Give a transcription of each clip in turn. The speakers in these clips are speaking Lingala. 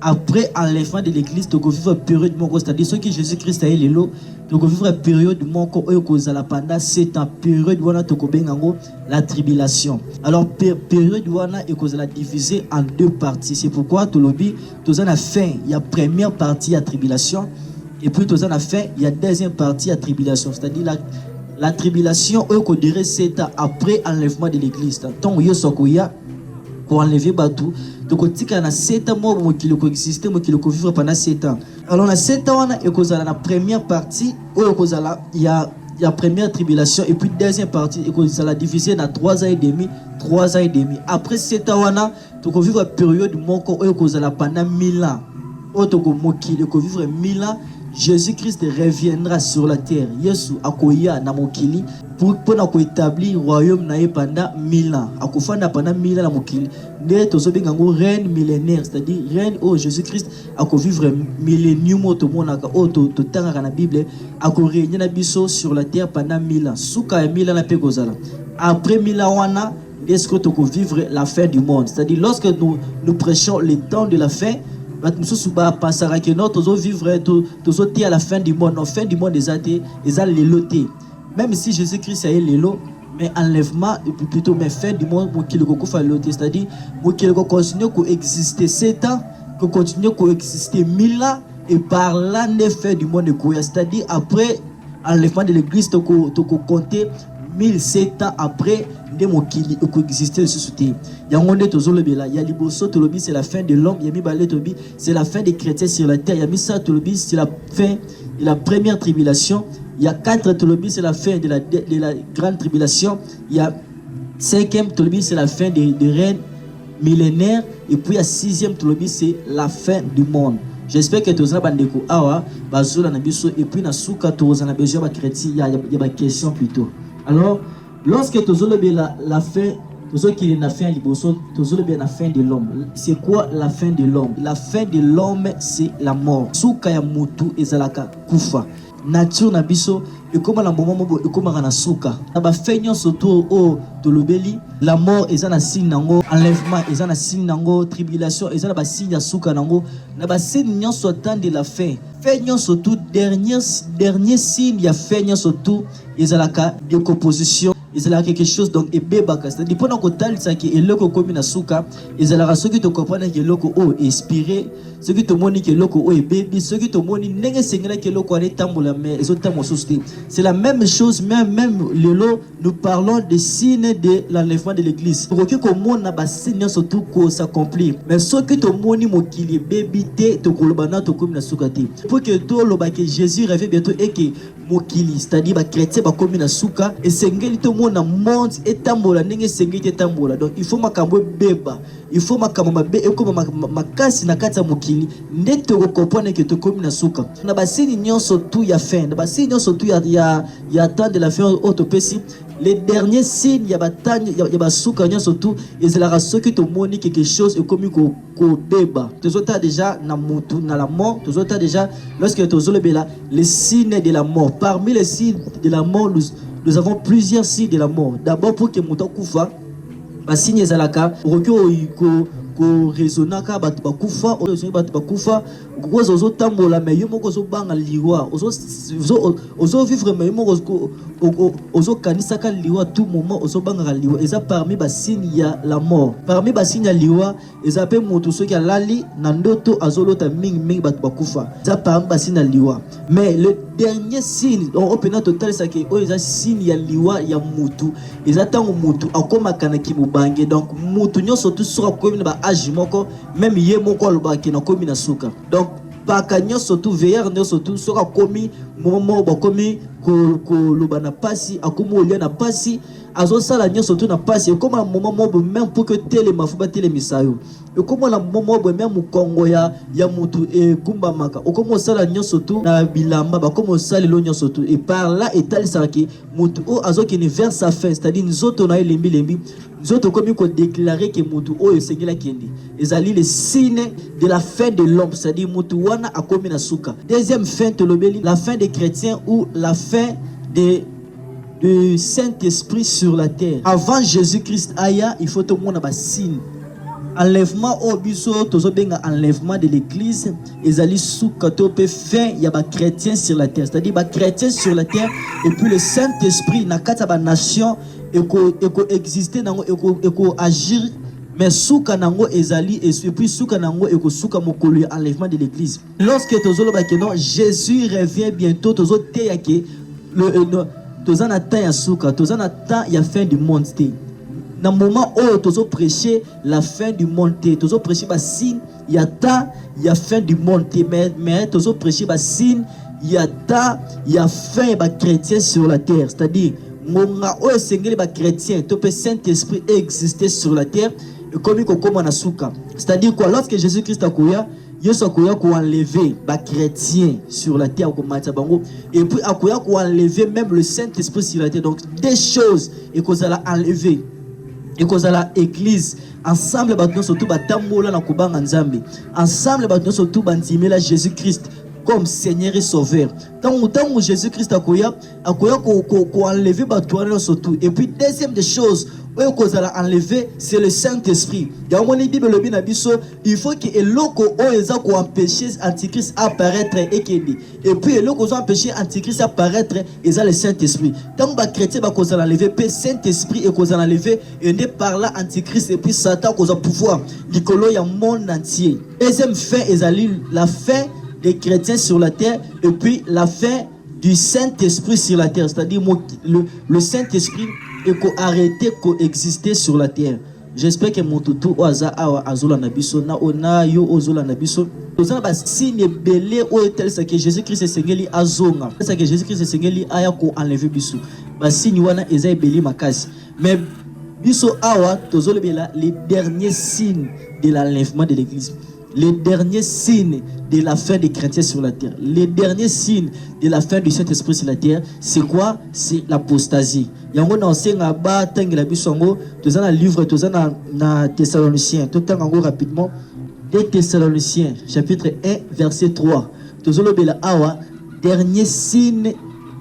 après enlèvement de l'église, tu vas vivre une période, c'est-à-dire ce que Jésus-Christ a eu, tu vas vivre une période pendant 7 ans, période où la tribulation. Alors, période où on a divisé en 2 parties. C'est pourquoi tu as la fin, il y a première partie la tribulation, et puis tu as la fin, il y a deuxième partie la tribulation. C'est-à-dire la tribulation, on dirait 7 ans après enlèvement de l'église. Tant pour enlever Batou, donc on a 7 ans qui existent, qui vivent pendant 7 ans. Alors, dans 7 ans, il y a la première partie, il y a la première tribulation, et puis deuxième partie, il y a la division dans 3 ans et demi, 3 ans et demi. Après 7 ans, on vivre une période pendant 1000 ans. On vivre 1000 ans. Jésus-Christ reviendra sur la terre. Yesu akoya na mokili pour établir le royaume pendant 1000 ans. Akofanda pendant 1000 ans na mokili. Ne tozobenga ngo reine millénaire, c'est-à-dire reine où Jésus-Christ ako vivre millénium to monaka o to tanga na Bible ako régner na biso sur la terre pendant 1000 ans. Suka ya 1000 ans na pe kozala. Après 1000 ans wana, est-ce que tu peux vivre la fin du monde? C'est-à-dire lorsque nous prêchons le temps de la fin, nous pensons que nous vivre à la fin du monde. La fin du monde est à l'éloté. Même si Jésus-Christ a eu l'élo, mais enlèvement, plutôt, mais fin du monde, c'est-à-dire qu'il continue à exister 7 ans, qu'il continue à exister 1000 ans, et par là, les fins du monde, c'est-à-dire après enlèvement de l'église, tu compter 1007 ans après de mokili existait sur ce terre. Il y a un monde tozolobela, il y a liboso tolobi c'est la fin de l'homme, il y a mi balé tobi c'est la fin des chrétiens sur la terre, il y a mi ça tolobi c'est la fin de la première tribulation, il y a 4 tolobi c'est la fin de la grande tribulation, il y a 5e tolobi c'est la fin des règnes millénaires, et puis il y a 6e tolobi c'est la fin du monde. J'espère que tous les bandeko awa bazola na biso, et puis na suka toza na besoin ba chrétien il y a ba question plutôt. Alors, lorsque tu as la fin, tu as la fin de l'homme. C'est quoi la fin de l'homme? La fin de l'homme, c'est la mort. Souka ya mutu ezalaka kufa. Nature na biso, et comme la moment et comme na souka. Na ba feignon surtout au tolobeli, la mort ezana signe nango, enlèvement ezana signe nango, tribulation ezana ba signe ya souka nango. Na ba signe nyon sotan de la fin. Feignon surtout dernier signe ya feignon surtout ezalaka décomposition. Ils ont quelque chose donc et bébaka, c'est-à-dire pendant que tal ça qui est loko comme na souka, ils ont ceux qui te comprennent que loko o inspiré, ceux qui te montrent que loko o est baby, ceux qui te montrent n'enge sengela que loko ale tambola mais ils ont tamo souci. C'est la même chose, même lelo nous parlons des signes de l'enlèvement de l'église. Pour que comme na ba signe surtout ko s'accomplir. Mais ceux qui te montrent mokili baby te kolobana to comme na souka te. Pour que to loba que Jésus revient bientôt et que mokili, c'est-à-dire ba chrétien ba comme na souka et sengeli to na monde etambola ndenge sengeli etambola. Donc il faut makambo beba, il faut makambo mabe et comme makasi na kati ya mokili ndete ko comprendre que to comme na souka na basini nyonso tout ya fin na basini nyonso tout ya temps de la fin autopesi. Les derniers signes ya batanye ya basuka nyonso tout ezela ceux qui te montrent quelque chose et comme ko beba tozota déjà na mutu na la mort, tozota déjà lorsque tozolebela les signes de la mort. Parmi les signes de la mort, nous avons plusieurs signes de la mort. D'abord pour que mutu kufa ba signe ezalaka ko rezonaka batu bakufa ozo tambola mais yo moko zo banga liwa ozo vivre mais yo moko ozo kanisa ka liwa tout moment ozo banga liwa eza parmi ba signe ya la mort. Parmi ba signe ya liwa eza pe moto soki alali na ndoto azolota mingi batu bakufa eza parmi ba signe ya liwa. Mais le dernier signe on peut total ça que o eza signe ya liwa ya mutu eza tango mutu akoma kana ki mubange. Donc mutu nyonso tout sera comme ba âge moko même yé moko alobaki na komi na suka. Donc baka nyonso tout veilleur nyonso tout sera komi moment ba komi ko loba na pasi akomo olia na pasi azo sala nyonso tout na pasi et comme un moment même pour que télé mafuba télé misayo et comme la moment même Congo ya mutu et kumba maka o comme sala nyonso tout na bilamba ba comme sala lo nyonso tout et par là étal ça qui mutu o azo qui vers sa fin, c'est-à-dire nous autres na lembi nous autres comme ko déclarer que mutu o esengela kendi ezali les signes de la fin de l'homme, c'est-à-dire mutu wana akomi na suka. Deuxième fin tolobeli la fin des chrétiens ou la fin du Saint-Esprit sur la terre. Avant Jésus-Christ aya il faut tout le monde a signe enlèvement au biso tozo benga enlèvement de l'église ezali souka to pe fin ya ba chrétiens sur la terre, c'est-à-dire ba chrétiens sur la terre et puis le Saint-Esprit na kati ba nation eko exister nango eko agir mais souka nango ezali et puis souka nango eko souka mokolo ya enlèvement de l'église. Lorsque tozo loba que non Jésus revient bientôt tozo te ya ke le toza na temps ya souka toza na temps ya fin du monde te. Dans le moment où tu prêcher la fin du monde, tu prêcher le signe, il y a temps, il y a fin du monde, mais tu prêcher le signe, il y a temps, il y a fin des chrétiens sur la terre. C'est-à-dire, les chrétiens, le Saint-Esprit exister sur la terre, comme on a souka. C'est-à-dire quoi, lorsque Jésus-Christ a couillé, il a enlevé les chrétiens sur la terre, et puis il a enlevé même le Saint-Esprit sur la terre. Donc, des choses, et qu'on a enlevé. Et que la église ensemble batons surtout batambola na kubanga nzambe ensemble batons surtout bandimela Jésus-Christ comme Seigneur et Sauveur. Tant Jésus-Christ akoya ko enlever batouana surtout. Et puis deuxième des choses que vous allez enlever, c'est le Saint-Esprit. Il faut que l'oko oeza ko empêcher Antichrist apparaître et puis l'oko oeza empêcher Antichrist apparaître et ça le Saint-Esprit. Tant que chrétien ba ko enlever pe Saint-Esprit et ko enlever et ne par là Antichrist et puis Satan ko pouvoir likolo ya monde entier. Deuxième fin ezali la fin des chrétiens sur la terre et puis la fin du Saint-Esprit sur la terre, c'est-à-dire le Saint-Esprit et qu'on arrêter coexister sur la terre. J'espère que mon toutou oaza awa azola nabiso na ona yo ozola nabiso. Ozana ba signe belé o tel ça que Jésus-Christ est sengeli azonga. Ça que Jésus-Christ est sengeli aya ko enlever biso. Ba signe wana eza belé makasi. Mais biso awa tozola bela les derniers signes de l'enlèvement de l'église. Les derniers signes de la fin des chrétiens sur la terre. Les derniers signes de la fin du Saint-Esprit sur la terre, c'est quoi? C'est l'apostasie. Yango na ensenga ba tangela bisongo, toza na livre, toza na Thessaloniciens. Tout temps rapidement. 2 Thessaloniciens, chapitre 1, verset 3. Toza lobela awa, dernier signe.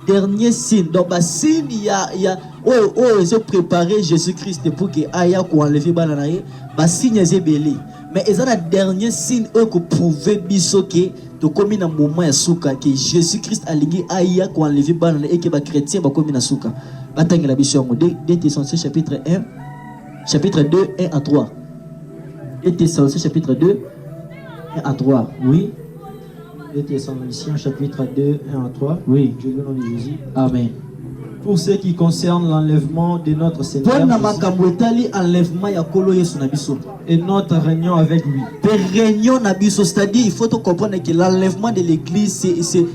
Donc ba signe il y a ils ont préparé Jésus-Christ pour que aya ko enlever bananaye, ba signe ezebeli. Mais ils ont le dernier signe que prouver biso que to komi na moment ya souka que Jésus-Christ a lingi aya ko enlever banana et que ba chrétien ba komi na souka. Batangela biso ngo de Thessaloniciens chapitre 2 1 à 3. De Thessaloniciens chapitre 2 1 à 3. Oui. De Thessaloniciens chapitre 2 1 à 3. Oui. Je le nom de Jésus. Amen. Pour ce qui concerne l'enlèvement de notre Seigneur et notre réunion avec lui. C'est-à-dire, il faut comprendre que l'enlèvement de l'église,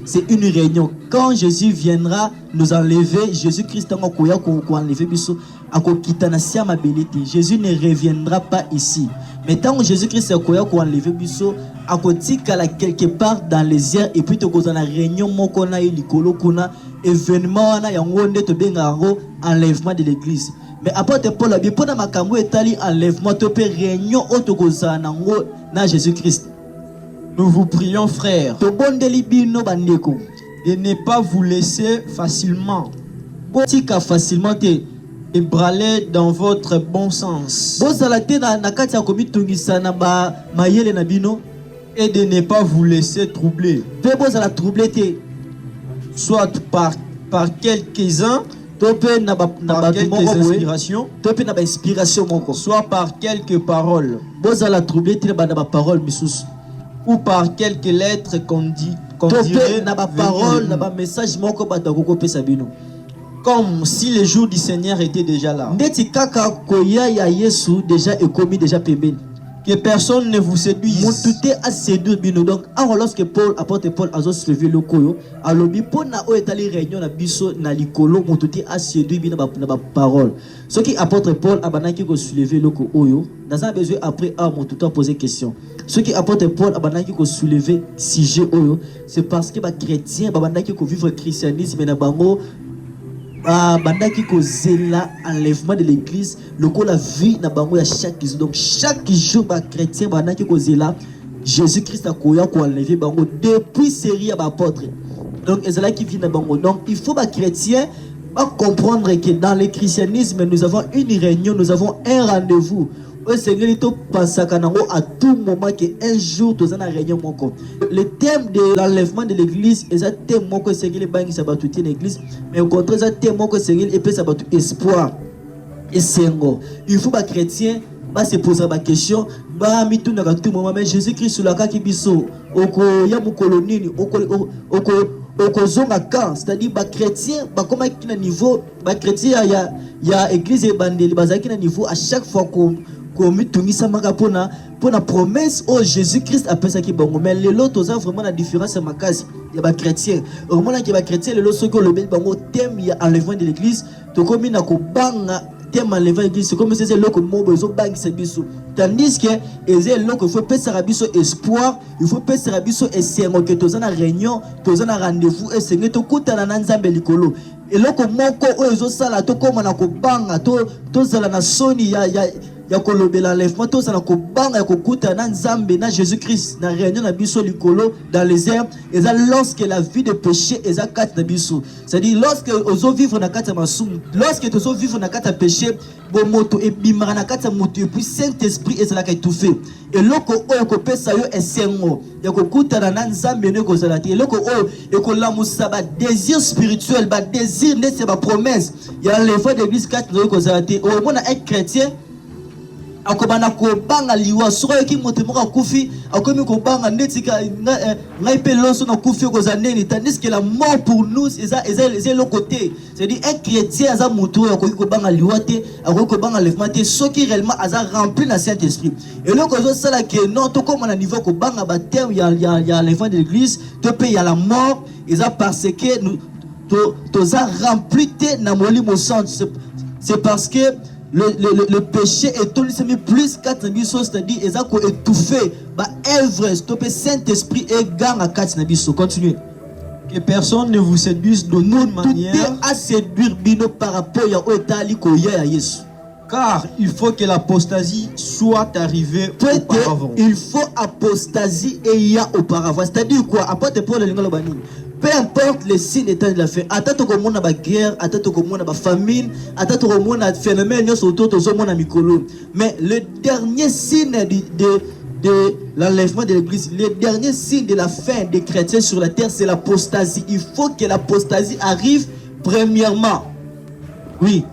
c'est une réunion. Quand Jésus viendra nous enlever, Jésus-Christ Jésus ne reviendra pas ici. Mais tant que Jésus-Christ a enlevé biso, quelque part dans les airs, et puis tu as la réunion, événement, enlèvement de l'église. Mais après, Paul a dit, pour enlèvement, tu peux réunion na Jésus-Christ. Nous vous prions, frères, de ne pas vous laisser facilement ébranler dans votre bon sens et de ne pas vous laisser troubler, soit par quelques-uns, par quelques inspirations, soit par quelques paroles, ou par quelques lettres qu'on dirait comme si le jour du Seigneur était déjà là. Que personne ne vous séduise. Donc, lorsque Paul, apôtre Paul, a soulevé le koyo, alors na etali réunion na biso na likolo, motuté a séduit bino na parole. Ce qui apôtre Paul a banaki ko soulever le koyo, dans un besoin après a motuté a posé question. Ce qui apôtre Paul a banaki ko soulever sujet oyo, c'est parce que ba chrétien ba banaki ko vivre christianisme na bango. Bandaki ko zela enlèvement de l'église le ko la vie na bango ya chaque jour. Donc chaque jour ba chrétien bandaki ko zela Jésus-Christ a koya ko enlever bango depuis série ba apôtre. Donc ezala qui vient na bango. Donc il faut ba chrétien comprendre que dans le christianisme nous avons une réunion, nous avons un rendez-vous. à tout moment qu'un jour tu as réunion. Le thème de l'enlèvement de l'église est un thème que c'est l'église, mais au contraire, c'est un thème que c'est espoir. Et il faut que les chrétiens se posent la question, mais Jésus-Christ sur la Kakibiso, c'est-à-dire les chrétiens, comme à niveau, les chrétiens, il y a l'église et le niveau à chaque fois qu'on pour la promesse oh Jésus-Christ appelle ça qui bon mais les autres vraiment la différence c'est ma case il y a des chrétiens au moment qu'il y a des chrétiens les autres que le thème il y a enlèvement de l'église to comme na ko banga thème enlèvement de l'église c'est comme si c'est le que mon besoin bang c'est biso tandis que c'est le que faut passer à biso espoir il faut passer à biso essayer que tous en réunion tous en rendez-vous et c'est que to kutana na nzambe likolo et le que mon ko ozo sala to comme na ko banga to sala na soni ya kolobela l'enlèvement to ça na ko banga ya kokuta na nzambe na Jésus-Christ na réunion na biso likolo dans les airs et ça lorsque la vie de péché et ça kat na biso c'est-à-dire lorsque ozo vivre na kata masum lorsque ozo vivre na kata péché bo moto e bimara na kata moto et puis Saint-Esprit et ça la ka étouffé et loko oyo ko pesa yo esengo ya kokuta na nzambe ne ko zalati loko oyo e ko lamusa ba désir spirituel ba désir ne c'est ba promesse ya l'enlèvement de l'église kat no ko zalati au mona un chrétien akobana ko banga liwa soko ki moto moko akufi akomi ko banga netika ngai pe loso na kufi ko zaneni tandis que la mort pour nous c'est le côté c'est-à-dire un chrétien aza moto akoki ko banga liwa te akoki ko banga lèvement te soki réellement aza rempli na Saint-Esprit et le ko zo sala que non to comme na niveau ko banga ba terme il y a l'enlèvement de l'église to pe il y a la mort et ça parce que nous to za rempli te na molimo sang c'est parce que le péché est tout plus quatre nabiso c'est-à-dire ils ont étouffé bah œuvre stopper Saint-Esprit et gang à quatre nabiso continuez que personne ne vous séduise de toute manière à séduire bino par rapport à otali ko ya Yesu car il faut que l'apostasie soit arrivée auparavant. Il faut apostasie et il y a auparavant c'est-à-dire quoi apôtre Paul le bani peu importe les signes d'état de la fin, attends que mon a guerre, attends que mon a famine, attends que mon a phénomène autour de mon mikolo. Mais le dernier signe de l'enlèvement de l'église, le dernier signe de la fin des chrétiens sur la terre, c'est l'apostasie. Il faut que l'apostasie arrive premièrement. Oui.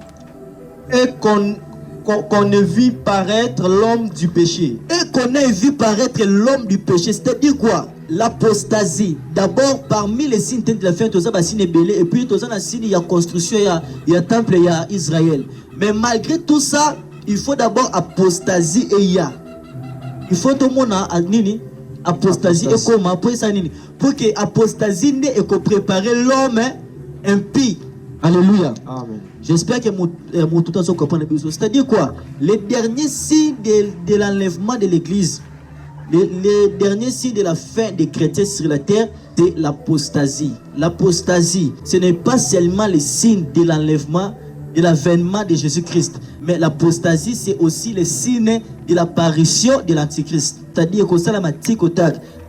Et qu'on ait vu paraître l'homme du péché. Et qu'on ait vu paraître l'homme du péché. C'est-à-dire quoi? L'apostasie. D'abord, parmi les signes de la fin, tout ça, signe belé, et puis tout ça, il y a construction, il y a temple, il y a Israël. Mais malgré tout ça, il faut d'abord apostasie et il y a. Il faut tout le monde à nini apostasie et comment après ça nini pour que apostasie ne et que préparer l'homme impie. Alléluia. Amen. J'espère que mon tout à comprend. C'est-à-dire quoi? Les derniers signes de l'enlèvement de l'église. Les derniers signes de la fin des chrétiens sur la terre, c'est l'apostasie. L'apostasie, ce n'est pas seulement les signes de l'enlèvement, de l'avènement de Jésus-Christ, mais l'apostasie, c'est aussi les signes de l'apparition de l'Antichrist. C'est-à-dire que ça,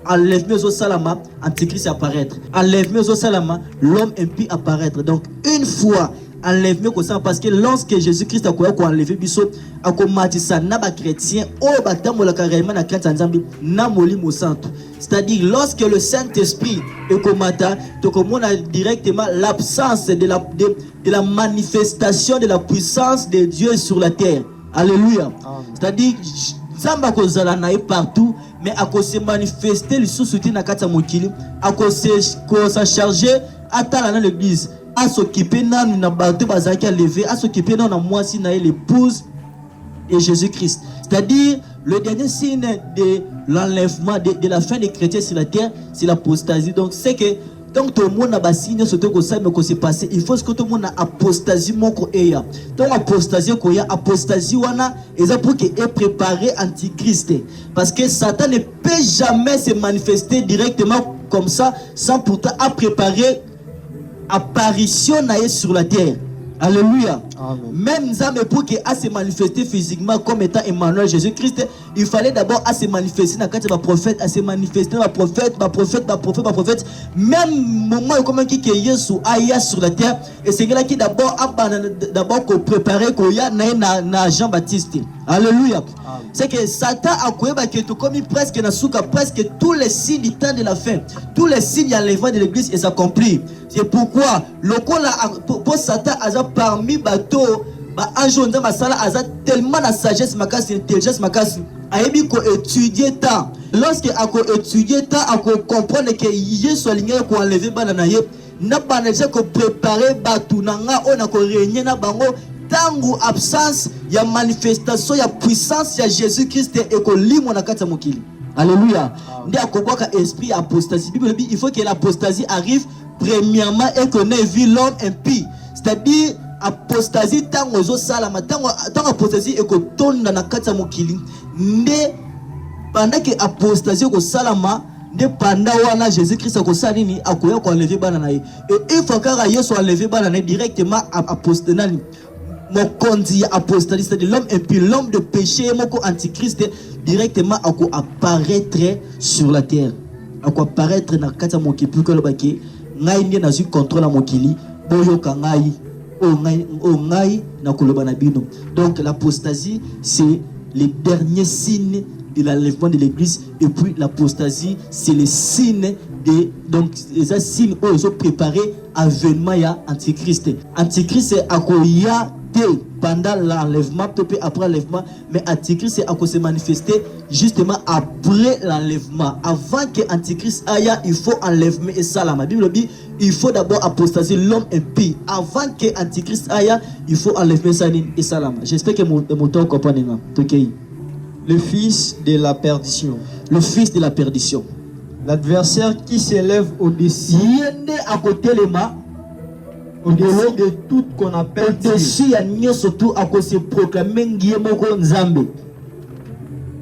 enlèvement au salama, Antichrist apparaître. Enlèvement au salama, l'homme impie apparaître. Donc, une fois enlèvement comme ça parce que lorsque Jésus-Christ a enlevé biso a combattu ça na ba chrétien o batamu la carrément na kati nzambi na molimo santo c'est-à-dire lorsque le Saint-Esprit est combattu to komona directement l'absence de la manifestation de la puissance de Dieu sur la terre. Alléluia. C'est-à-dire Zamba kozala na partout mais à cause se manifester le sous-soutien na kati mokili à cause se charger atala dans l'église à s'occuper na bateau bazaki à lever à s'occuper na moisi na l'épouse de Jésus-Christ. C'est-à-dire le dernier signe de l'enlèvement de la fin des chrétiens sur la terre, c'est l'apostasie. Donc c'est que tant que tout le monde a signe surtout que ça mais que c'est passé, il faut que tout le monde a apostasie mon ko eya. Donc apostasie ko ya apostasie wana et ça pour que est préparé antichrist parce que Satan ne peut jamais se manifester directement comme ça sans pourtant à préparer apparition sur la terre. Alléluia. Amen. Même Nzambe pour qu'il a se manifester physiquement comme étant Emmanuel Jésus-Christ, il fallait d'abord à se manifester dans le prophète, à se manifester dans le prophète. Même moment comme qui est Jésus aya sur la terre, et c'est là qui d'abord préparé qu'il y a na Jean-Baptiste. Alléluia. C'est que Satan a commis presque tous les signes du temps de la fin, tous les signes d'enlèvement de l'église et s'accomplir. C'est pourquoi pour Satan a parmi bateau anjo nzamba sala a tellement de sagesse makasi, intelligence makasi, a étudier temps. Lorsque a étudier temps, a comprendre que Jésus aligné ko enlever bana na ye na bana déjà ko préparer batu nanga on a ko régner na bango tangu absence ya manifestation ya puissance ya Jésus-Christ et ko limo na kati ya mokili. Alléluia. Ndi akoboka esprit apostasie. Bible dit il faut que l'apostasie arrive premièrement et qu'on ait vu l'homme impie. C'est-à-dire apostasie tango zo salama tango apostasie et ko tonda na kati ya mokili. Nde pendant que apostasie ko salama de pendant wana Jésus-Christ ko salini akoya ko enlever bana na ye. Et il faut que Yesu enlever bana na directement apostasie. Mon condi apostasie, c'est-à-dire l'homme impie, l'homme de péché, mon antichrist directement apparaître sur la terre. Apparaître dans kata mokili pour que le baki ngai ndi na zu contrôle à mokili boyo kangai o ngai na koloba na bino. Donc l'apostasie c'est les derniers signes de l'enlèvement de l'église, et puis l'apostasie c'est les signes de donc les signes où ils ont préparé avènement ya antichrist. Antichrist c'est akoya pendant l'enlèvement, peut-être après l'enlèvement, mais Antichrist c'est se manifester justement après l'enlèvement. Avant que Antichrist aille, il faut enlèvement et salam. La Bible dit il faut d'abord apostasier l'homme impie. Avant que Antichrist aille, il faut enlèvement et salam. J'espère que mon temps comprend. Le fils de la perdition. Le fils de la perdition. L'adversaire qui s'élève au-dessus. À côté les mains. Au-dessus de tout qu'on appelle Dieu.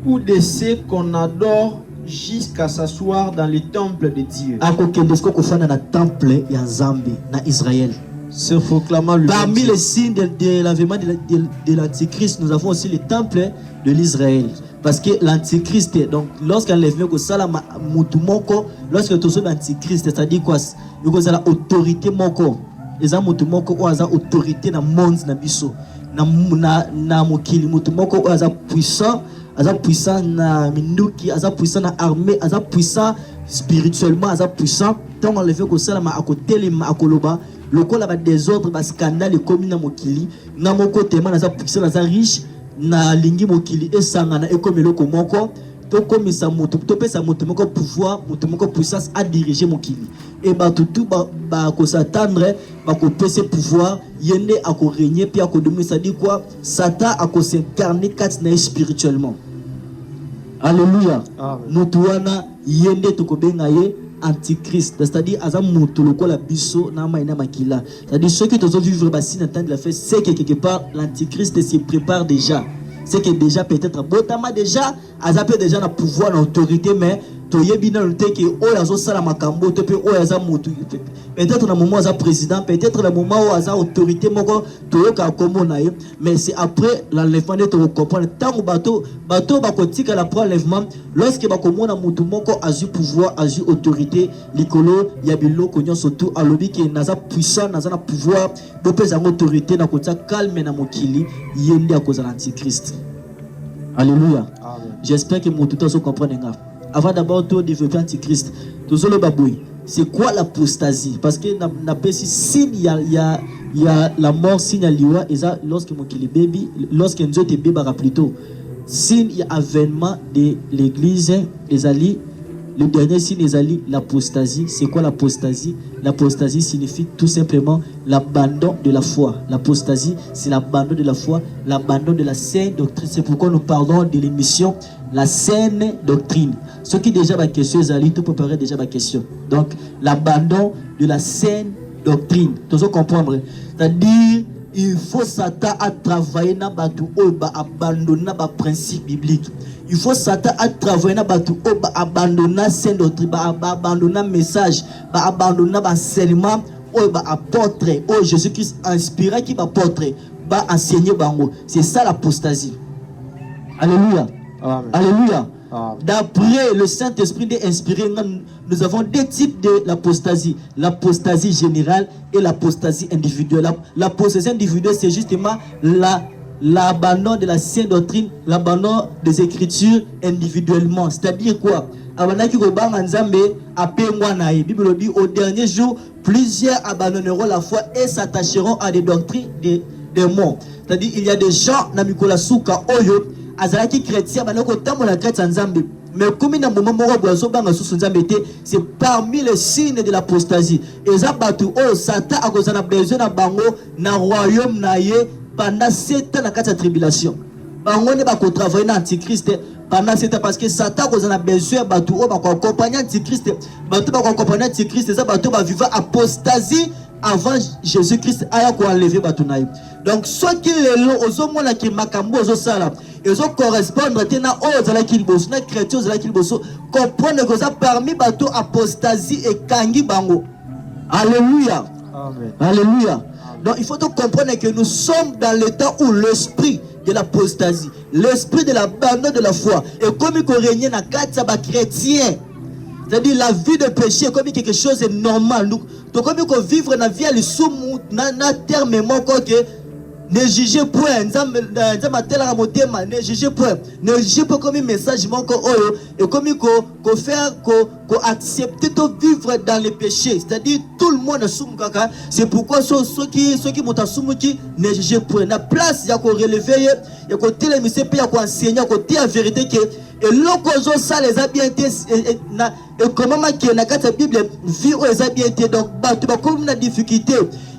Ou de ceux qu'on adore jusqu'à s'asseoir dans le temple de Dieu. Se proclamant le parmi les signes de l'avènement de l'Antichrist, nous avons aussi le temple de l'Israël. Parce que l'Antichrist, donc lorsqu'on lève le salama mutumoko, lorsque tu es l'Antichrist, c'est-à-dire quoi? Il y a l'autorité moko. Les gens mutumoko ont autorité dans le monde na biso. Na mokili mutumoko ont puissant na minduki, puissant na armée, puissant spirituellement, puissant. Tant on lève le salama à côté les makoloba. Le col a des ordres, des scandales commis dans mokili. Na moko tellement na puissant, na riche, na lingi mokili et sangana et comme le komoko. To comme ça moto, to pesa moto moko pouvoir, moto moko puissance à diriger mokili. Et ba tout ko s'attendre, ba ko pesa pouvoir, yende a ko régner puis a ko dominer, ça dit quoi? Satan a ko s'incarner katina spirituellement. Alléluia. Mutuana yende to ko bengaye Antichrist, c'est-à-dire azam mutuluko la biso na maina makila. C'est-à-dire ceux qui doivent vivre bassin en temps de la fête, c'est que quelque part l'Antichrist se prépare déjà. C'est que déjà peut-être botama déjà azapé déjà na pouvoir na autorité, mais toyebina noté que o yazo sala makambo to pe o yaza mutu. Peut-être na moment aza président, peut-être na moment o aza autorité moko toyoka komo na ye, mais c'est après l'enlèvement de to comprendre tant bato ba kotika la pour enlèvement lorsque ba komona mutu moko azu pouvoir, azu autorité likolo ya biloko nyonso tout alobi ke naza puissant, naza na pouvoir bo pesa autorité na kotia calme na mokili yende a cause de l'Antichrist. Alléluia. J'espère que mon tout comprendre. Avant d'abord de développer l'Antichrist, c'est quoi l'apostasie? Parce que il y a la mort, signe à l'iwa, et ça, lorsque mon baby, lorsque nous sommes bébés, plutôt, signe il y a avènement de l'église, les alliés. Le dernier signe des alliés, l'apostasie. C'est quoi l'apostasie? L'apostasie signifie tout simplement l'abandon de la foi. L'apostasie, c'est l'abandon de la foi, l'abandon de la saine doctrine. C'est pourquoi nous parlons de l'émission la saine doctrine. Ce qui déjà ma question, Zali, tout préparer déjà ma question. Donc, l'abandon de la saine doctrine. Tu dois comprendre. C'est-à-dire, il faut Satan à travailler dans abandonner les principes bibliques. Il faut Satan à travailler dans abandonner la saine doctrine, abandonner le message, abandonner l'enseignement, apôtre, Jésus-Christ inspiré qui apôtre. va enseigner bango. C'est ça l'apostasie. Alléluia. Amen. Alléluia. Amen. D'après le Saint-Esprit inspiré, nous avons deux types de l'apostasie. L'apostasie générale et l'apostasie individuelle. L'apostasie individuelle, c'est justement l'abandon de la sainte doctrine, l'abandon des Écritures individuellement. C'est-à-dire quoi? Bible dit au dernier jour, plusieurs abandonneront la foi et s'attacheront à des doctrines des démons. C'est-à-dire il y a des gens na mikola suka oyo azalaki chrétien banoko tamola chrétien nzambe. Mais comme il c'est parmi les signes de l'apostasie. Et ça batu oh Satan a besoin na bango na royaume na ye pendant 7 ans na kati tribulation. Bango ne ba ko travailler na antichrist pendant 7 ans parce que Satan a besoin batu oh ba ko accompagner antichrist. Batu ba ko accompagner antichrist ça batu ba vivre apostasie avant Jésus-Christ aya ko enlever batu na ye. Donc soit qu'il est là aux mona ki makambo zo sala ils ont correspondre tena aux ala ki liboso na chrétien aux ala ki liboso comprendre que ça parmi bateau apostasie et kangi bango. Alléluia. Amen. Alléluia. Donc il faut donc comprendre que nous sommes dans le temps où l'esprit de l'apostasie, l'esprit de l'abandon de la foi et comme il règne na kati ba chrétien. C'est-à-dire la vie de péché comme quelque chose de normal. Donc comme il vivre na vie à l'issoumu na terme mon que ne jugez point, ne jugez point, ne jugez pas comme un message et comme il faut faire, accepter de vivre dans le péché. C'est-à-dire tout le monde c'est pourquoi ceux qui ne jugez point. La place, il y a qu'on relever, il y a qu'on télémiser, il y a qu'on enseigner, il y a qu'on dire la vérité que et l'occasion ça les a bien été et comment qui na la Bible vie les a bien été donc comme la difficulté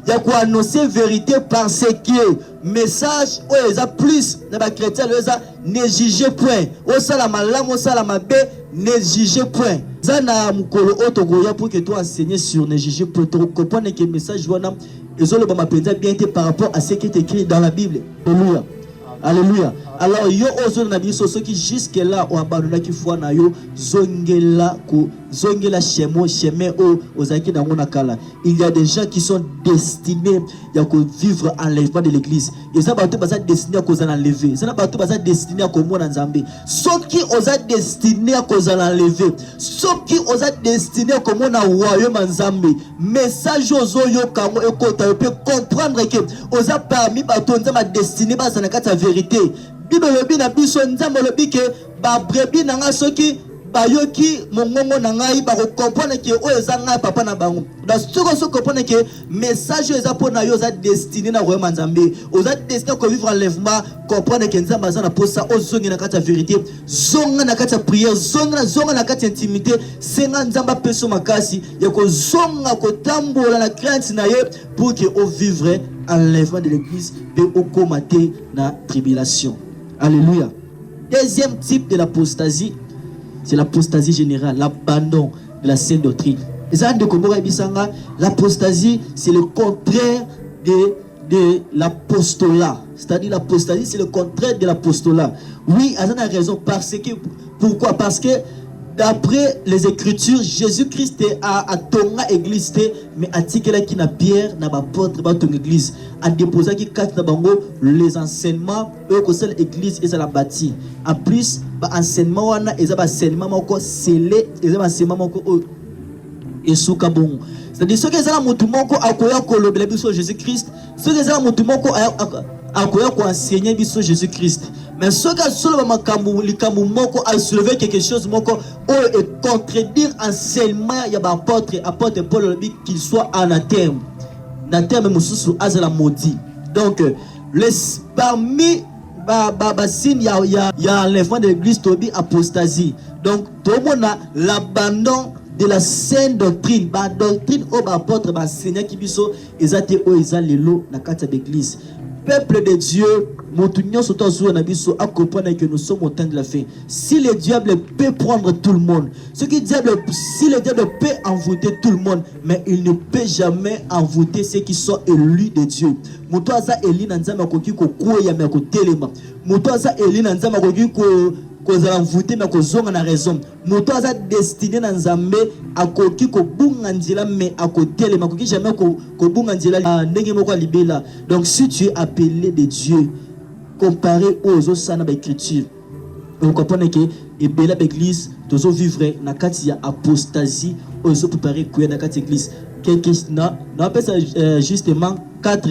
il y a quoi annoncer vérité parce que message où les a plus na ba chrétien les a ne jugez point au salama lam au salama be ne jugez point zana mukolo otogoya pour que toi enseigner sur ne jugez point pour comprendre que message wana ezolo ba mapenza bien été par rapport à ce qui est écrit dans la Bible. Alléluia. Alléluia. Alors yo ozo na biso ceux qui jusque là ont abandonné qui foi na yo zongela chemin ozaki na ngona kala. Il y a des gens qui sont destinés à vivre enlèvement de l'église. Et ça bato baza destiné à cause enlever. Ça bato baza destiné à komona nzambe. Ceux qui osa destiné à cause enlever. Ceux qui osa destiné à komona royaume nzambe. Message ozo yo kango ekota peut comprendre que osa parmi bato nzamba destiné ba na kata vérité. Bible lobi na biso nzambe lobi ke ba brebis na nga soki bayoki mongongo na ngai ba comprendre que o ezanga papa na bango. Donc ce que comprendre que message eza pour na yo za destiné na royaume nzambe. Oza destiné ko vivre enlèvement comprendre que nzambe za na posa ozongi na kata vérité, zonga na kata prière, zonga na kata intimité, senga nzamba peso makasi ya ko zonga ko tambola na crainte na ye pour que o vivre enlèvement de l'église et au commater na tribulation. Alléluia. Deuxième type de l'apostasie, c'est l'apostasie générale, l'abandon de la sainte doctrine. L'apostasie, c'est le contraire de l'apostolat. C'est-à-dire l'apostasie, c'est le contraire de l'apostolat. Oui, Azan a raison. Parce que, pourquoi? Parce que d'après les Écritures, Jésus-Christ a ton église, mais a tiré qui na Pierre, na apôtre, ba ton église, a déposé qui quatre bango les enseignements, eux que seule église et ça la bâti. En plus, ba enseignement wana et ça ba enseignement moko scellé, et ça ba enseignement moko et souka bon. C'est-à-dire ceux qui sont mutu moko akoya ko le biso Jésus-Christ, ceux qui sont mutu moko akoya ko enseigner biso Jésus-Christ. Mais ce qui a soulevé quelque chose et contredire enseignement, il y a un apôtre Paul qu'il soit anathème. Anathème Moussou Azala maudit. Donc, parmi il y a l'enlèvement de l'église, Tobi apostasie. Donc, tout le monde a l'abandon de la sainte doctrine. La doctrine au apôtre, Seigneur qui biso, ezate o ezalelo na kata d'église. Peuple de Dieu, que nous sommes au temps de la fin. Si le diable peut prendre tout le monde, si le diable peut envoûter tout le monde, mais il ne peut jamais envoûter ceux qui sont élus de Dieu. kozala voûté mais kozonga na raison. Moto aza destiné na nzambe akoki ko bunga nzela mais akotele makoki jamais ko bunga nzela ndenge moko libela. Donc si tu es appelé de Dieu comparé aux autres sana ba écriture, vous comprenez que et belle église tozo vivre na kati ya apostasie aux autres préparer quoi na kati église. Quelque non appelle ça justement 4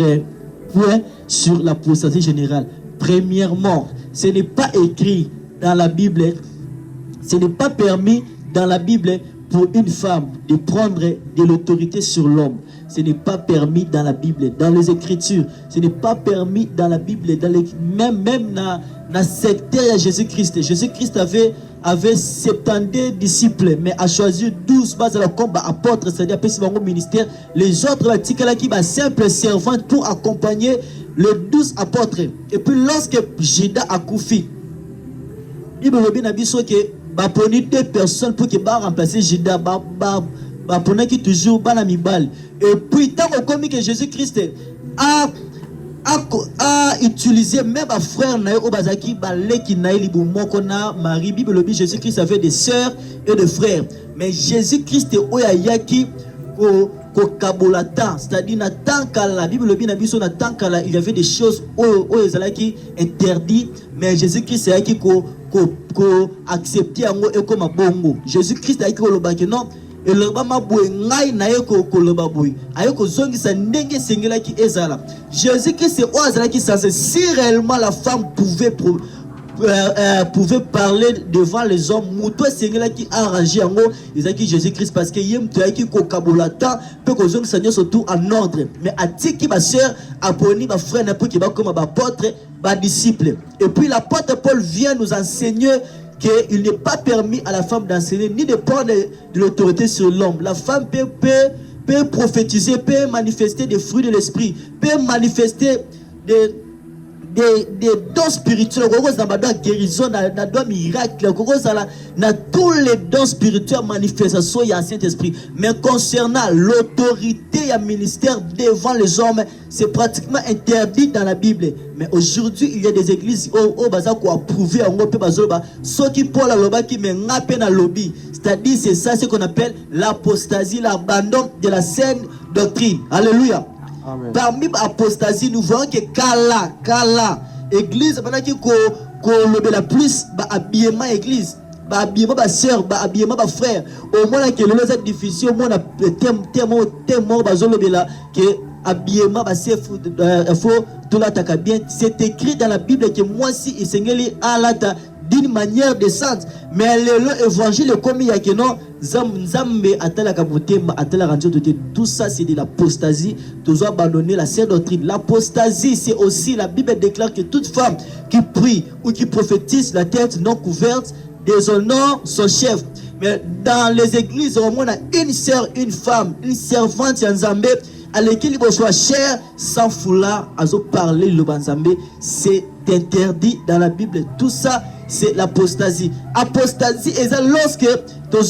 points sur l'apostasie générale. Premièrement, ce n'est pas écrit dans la Bible, ce n'est pas permis dans la Bible pour une femme de prendre de l'autorité sur l'homme. Ce n'est pas permis dans la Bible, dans les Écritures. Ce n'est pas permis dans la Bible, même dans le secteur de Jésus-Christ. Jésus-Christ avait 70 disciples, mais a choisi 12 bases comme apôtres, c'est-à-dire au ministère. Les autres, qui simple servante pour accompagner les 12 apôtres. Et puis lorsque Judas a couffé, il m'a dit que prenez 2 personnes pour que remplacer Judas. Pendant qui toujours banamibal. Et puis tant qu'on que Jésus-Christ a utilisé même un frère naï au bazaki baleki naï libumokona Marie Bible Jésus-Christ avait des sœurs et des frères. Mais Jésus-Christ oyayaki ko kabolata, c'est-à-dire na tankala Bible na biso na tankala il y avait des choses oyezalaki interdit, mais Jésus-Christ ayaki ko accepter ango et comme bongo. Jésus-Christ ayaki ko lobaki non. Et le bama boy ngai na yeko koloba boy ayeko zongi sa ndenge sengela ki ezala. Jésus-Christ c'est ozala qui ça, si réellement la femme pouvait parler devant les hommes, muto sengela ki arranger ango ezaki Jésus-Christ parce que yem to ayaki ko kabolata pe ko zongi sa surtout en ordre. Mais atiki ba sœur aponi ba frère na pour ki ba comme ba apôtre ba disciple. Et puis l'apôtre Paul vient nous enseigner qu'il n'est pas permis à la femme d'enseigner ni de prendre de l'autorité sur l'homme. La femme peut prophétiser, peut manifester des fruits de l'esprit, peut manifester des dons spirituels, guérison, miracle, tous les dons spirituels manifestation il y a Saint-Esprit. Mais concernant l'autorité et le ministère devant les hommes, c'est pratiquement interdit dans la Bible. Mais aujourd'hui, il y a des églises au bazar qui ont approuvé ceux qui pour la loba qui me ngape na lobby. C'est-à-dire, c'est ça ce qu'on appelle l'apostasie, l'abandon de la saine doctrine. Alléluia. Amen. Parmi l'apostasie, nous voyons que Kala, église, pendant que la plus, habillement église, habillement sœur, habillement frère. Au moins, que le difficile, au moins, tellement, que habillement, faut tout l'attaquer bien. C'est écrit dans la Bible que moi, si il s'engage à l'ata d'une manière décente, mais l'évangile comme il y a que non, tout ça c'est de l'apostasie. Tu dois abandonner la sainte doctrine. L'apostasie, c'est aussi, la Bible déclare que toute femme qui prie ou qui prophétise la tête non couverte déshonore son chef. Mais dans les églises, au moins, on a une sœur, une femme, une servante Nzambe à laquelle il soit cher sans foulard, à parler le Banzambe. C'est interdit dans la Bible. Tout ça, c'est l'apostasie. Apostasie, et ça, lorsque tu as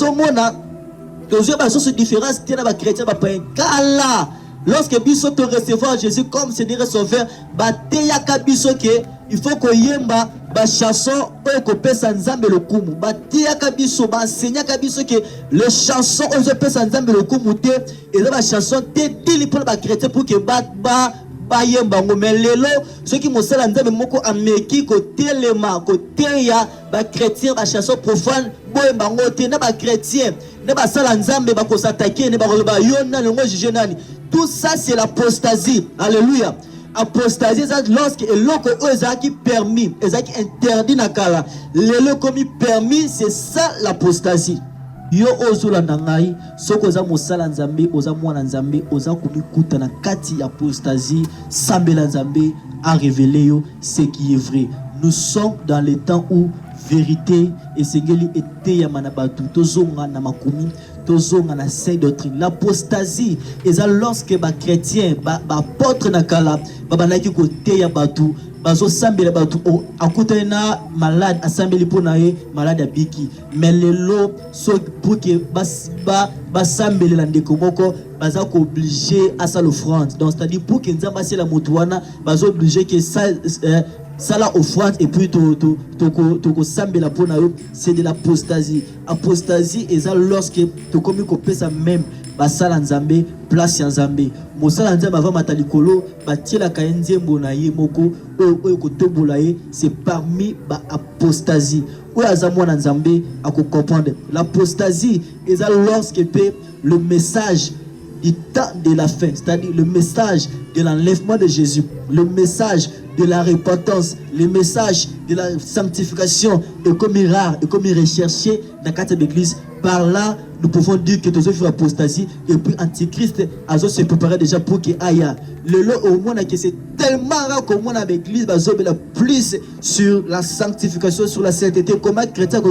une différence, tu as un chrétien, lorsque biso te recevoir Jésus comme Seigneur Sauveur, il faut que yemba ba chanson ko pesa nzambe le kumu. Batiaka biso ba enseignaka biso que les chansons on pesa nzambe le kumu te et ba chanson te dili pour ba chrétien pour que ba yemba mais lelo ceux qui mosala nzambe moko ameki ko telema ko teya ba chrétien ba chanson profane boyemba ngote na ba chrétien na ba sala nzambe ba ko s'attaquer ne ba ba yona le ngo juger nani. Tout ça c'est l'apostasie. Alléluia. Apostasie, c'est lorsque qui permis, qui interdit nakala. Le comme permis, c'est ça l'apostasie. Yo ozula nangai, soko za musala nzambe, oza mwana nzambe, oza kumikuta na kati apostasie, sambela nzambe a révélé yo ce qui est vrai. Nous sommes dans les temps où vérité et sengeli était ya manabatu tozonga na makumi tozonga na sainte doctrine. L'apostasie est lorsque ba chrétien ba apôtre nakala ba banaki côté ya batu bazo sambela batu akutana na malade asambeli pona ye malade abiki mais lelo so pour que ba sambela la ndeko moko baza ko obligé à ça l'offrande. Donc c'est-à-dire pour que nzamba c'est la motuana bazo obligé que ça ça là offrande et puis sambela pona yo, c'est de l'apostasie. Apostasie et ça lorsque to komi ko pesa même basala nzambe place ya nzambe mosala nzambe avant matalikolo batiela ka nzembo na ye moko oyo ko tobola ye, c'est parmi ba apostasie. Oyo azamwa na nzambe ako comprendre l'apostasie et ça lorsque le message du temps de la fin, c'est-à-dire le message de l'enlèvement de Jésus, le message de la repentance, le message de la sanctification est comme rare et comme recherché dans la carte de l'église. Par là, nous pouvons dire que tous ont apostasie et puis Antichrist a se préparé déjà pour qu'il aille. Le lot au moins que c'est tellement rare qu'au moins avec l'église va plus sur la sanctification, sur la sainteté, comme un chrétien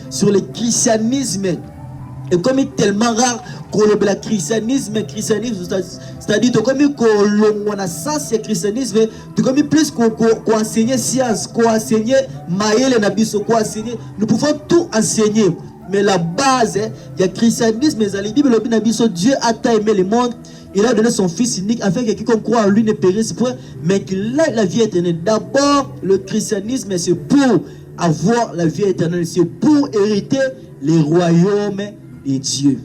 sur le christianisme. Et comme il est tellement rare qu'on le christianisme, c'est-à-dire comme on a sens christianisme, comme plus qu'on enseigne science, qu'on enseigne maïle nabiso, qu'on enseigne, nous pouvons tout enseigner. Mais la base, il y a christianisme, Dieu a tant aimé le monde, il a donné son fils unique afin que quiconque croit en lui ne périsse point, mais qu'il ait la vie éternelle. D'abord, le christianisme, c'est pour avoir la vie éternelle, c'est pour hériter les royaumes et Dieu.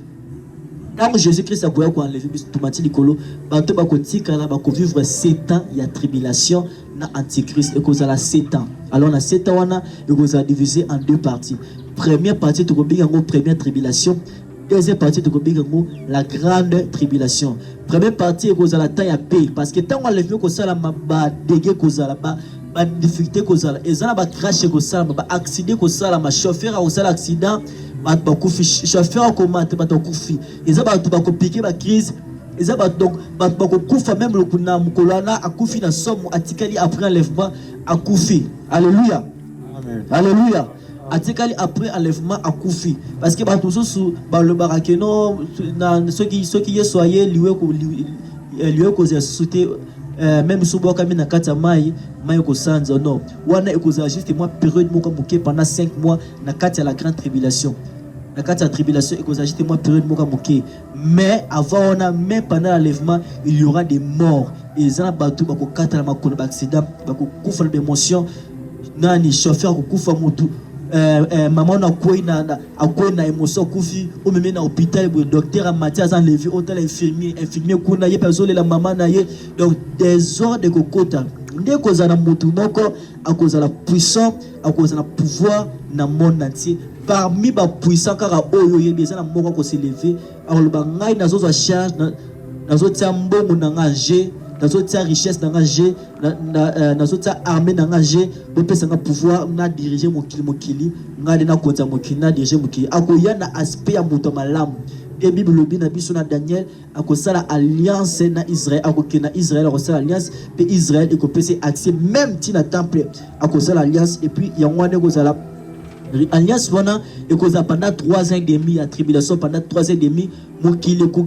Quand Jésus-Christ a enlevé tout mati likolo, bato bakotikala bakovivre 7 ans ya tribulation na antichrist et cause la 7 ans. Alors na 7 ans wana et cause divisé en 2 parties. Première partie to kobenga première tribulation, deuxième partie to kobenga la grande tribulation. Première partie cause la temps ya paix parce que tant on enlevé cause la ba dégué cause la ba difficulté cause la et ça ba crash cause la ba accident cause la ma chauffeur cause l'accident chauffeur comment batakufi eza bato bakopike ba crise eza bato donc bato bakokufa même le kuna mukolana akufi na somo atikali après enlèvement akufi. Alléluia, amen, alléluia. Atikali après enlèvement akufi parce que bato sosu ba le barakeno na ceux qui soyez liwe ko sauter même si vous avez un kata mai ko sanza non wana ekoza juste moi période moko moké pendant 5 mois na kata la grande tribulation. La carte de tribulation ekoza juste moi période moko moké, mais avant on a même pendant l'enlèvement il y aura des morts et ça bato bako kata la makolo accident bako kufa d'émotion nani chauffeur ko kufa motu maman na koi na émotion kufi o même na hôpital le docteur a Mathias enlevé autant infirmier kuna ye personne la maman na ye donc des ordres de kokota ndé koza na motu moko à cause de la puissance à cause de la pouvoir na monde entier. Parmi les puissants car oyo yebi na moko ko s'élever alors le bangai nazo za charge nazo tia mbongo na nganje nazo tia richesse na nganje nazo tia armée na nganje bo pesa nga pouvoir na diriger mokili ngale na konza mokili na diriger mokili akoya na aspect ya moto malamu. Et Bible lobi na biso na Daniel akosala alliance na Israël akokena Israël akosala alliance pe Israël ekopese accès même ti na temple akosala alliance et puis yangwane kozala alliance wana ekoza pendant 3 ans et demi ya tribulation pendant 3 ans et demi mokili ko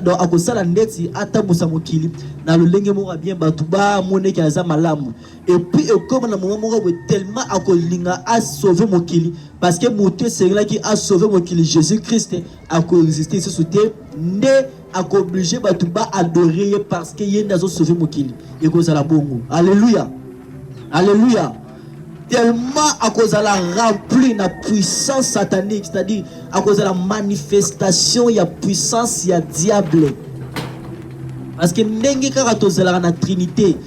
donc akosala ndeti ata musa mokili na lolenge moko bien batu ba moneki aza malamu et puis comme na moment moko tellement akolinga a sauver mokili parce que moto c'est qui a sauvé mokili Jésus-Christ a résister ce soutien ne a obligé batu ba adorer parce que yenda zo sauver mokili et kozala bongo. Alléluia, alléluia. Tellement à cause de la remplie de la puissance satanique, c'est-à-dire à cause de la manifestation, il y a puissance, il y a diable. Parce que dans la Trinité,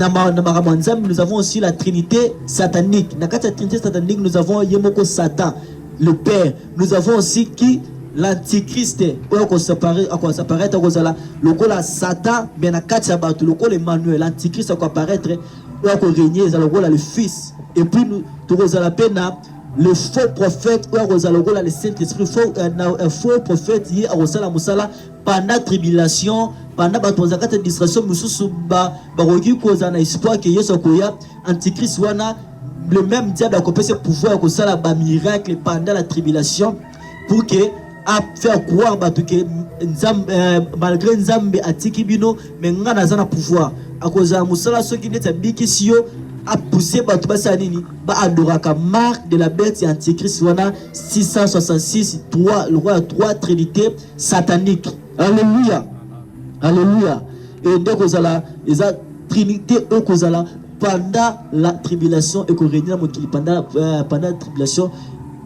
nous avons aussi la Trinité satanique. Dans la Trinité satanique, nous avons Yemoko Satan, le Père. Nous avons aussi qui l'Antichrist, où s'apparaît à cause de la Satan, mais dans le Emmanuel, l'Antichrist va apparaître. Régner le fils et puis nous le faux prophète le Saint-Esprit faux prophète pendant la tribulation pendant la distraction espoir que Yesu koya antichrist wana le même diable a coupé ses pouvoirs à miracle pendant la tribulation pour que à faire croire que malgré Nzambe atiki bino mais ngana zana pouvoir à cause de musala ceux qui n'étaient biki sio a poussé bato basanini ba adoraka marque de la bête et antichrist wana 666 3 le roi 3 trinité satanique. Alléluia, alléluia. Et donc kozala eza trinité o kozala pendant la tribulation et qu'on régner pendant la tribulation.